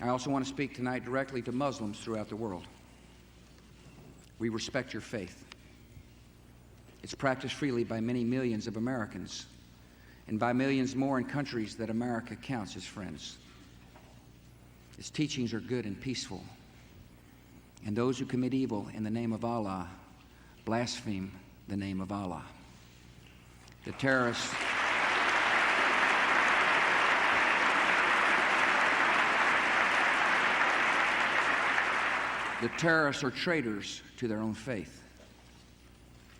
I also want to speak tonight directly to Muslims throughout the world. We respect your faith. It's practiced freely by many millions of Americans and by millions more in countries that America counts as friends. Its teachings are good and peaceful, and those who commit evil in the name of Allah blaspheme the name of Allah. The terrorists are traitors to their own faith,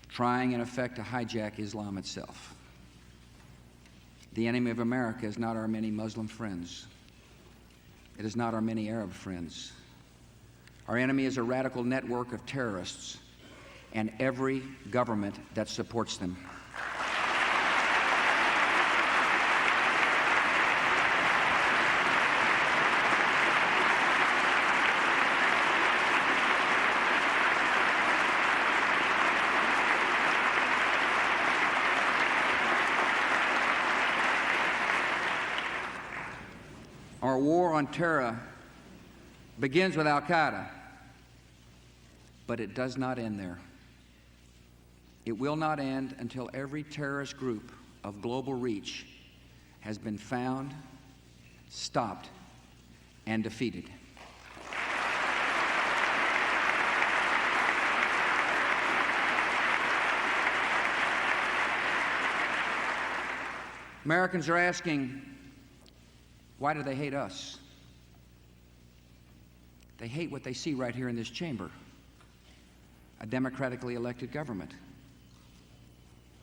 trying in effect to hijack Islam itself. The enemy of America is not our many Muslim friends. It is not our many Arab friends. Our enemy is a radical network of terrorists and every government that supports them. Our war on terror begins with Al-Qaeda, but it does not end there. It will not end until every terrorist group of global reach has been found, stopped, and defeated. Americans are asking, why do they hate us? They hate what they see right here in this chamber, a democratically elected government.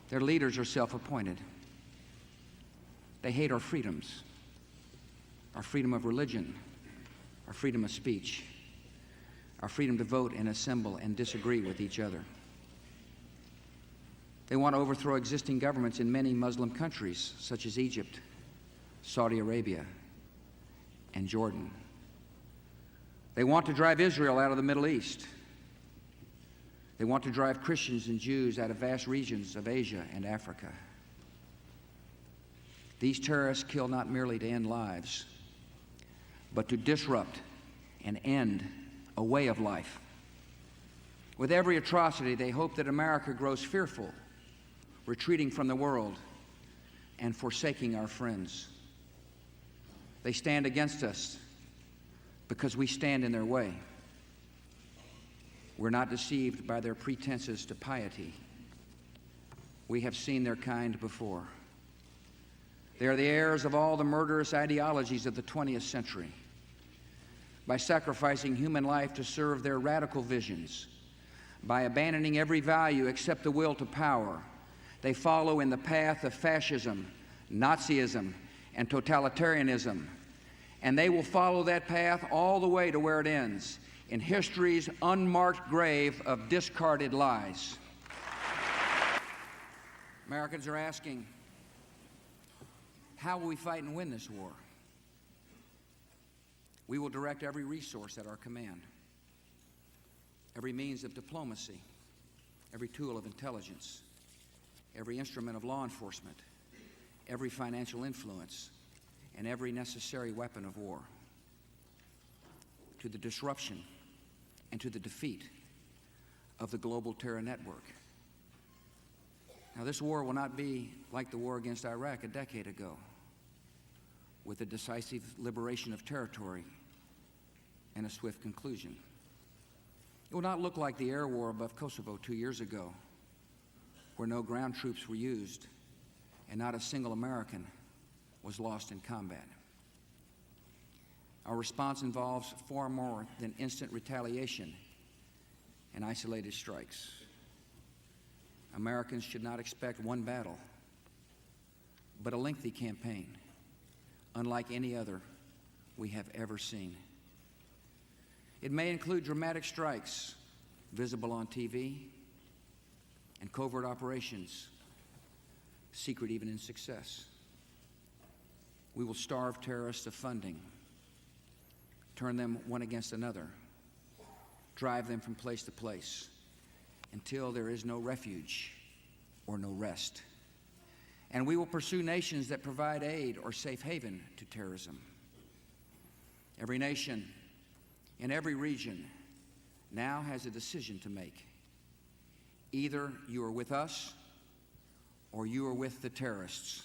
Their leaders are self-appointed. They hate our freedoms, our freedom of religion, our freedom of speech, our freedom to vote and assemble and disagree with each other. They want to overthrow existing governments in many Muslim countries, such as Egypt, Saudi Arabia, and Jordan. They want to drive Israel out of the Middle East. They want to drive Christians and Jews out of vast regions of Asia and Africa. These terrorists kill not merely to end lives, but to disrupt and end a way of life. With every atrocity, they hope that America grows fearful, retreating from the world and forsaking our friends. They stand against us because we stand in their way. We're not deceived by their pretenses to piety. We have seen their kind before. They are the heirs of all the murderous ideologies of the 20th century. By sacrificing human life to serve their radical visions, by abandoning every value except the will to power, they follow in the path of fascism, Nazism, and totalitarianism. And they will follow that path all the way to where it ends, in history's unmarked grave of discarded lies. Americans are asking, how will we fight and win this war? We will direct every resource at our command, every means of diplomacy, every tool of intelligence, every instrument of law enforcement, every financial influence, and every necessary weapon of war to the disruption and to the defeat of the global terror network. Now, this war will not be like the war against Iraq a decade ago, with a decisive liberation of territory and a swift conclusion. It will not look like the air war above Kosovo 2 years ago, where no ground troops were used and not a single American was lost in combat. Our response involves far more than instant retaliation and isolated strikes. Americans should not expect one battle, but a lengthy campaign, unlike any other we have ever seen. It may include dramatic strikes visible on TV and covert operations, secret even in success. We will starve terrorists of funding, turn them one against another, drive them from place to place until there is no refuge or no rest. And we will pursue nations that provide aid or safe haven to terrorism. Every nation in every region now has a decision to make. Either you are with us or you are with the terrorists.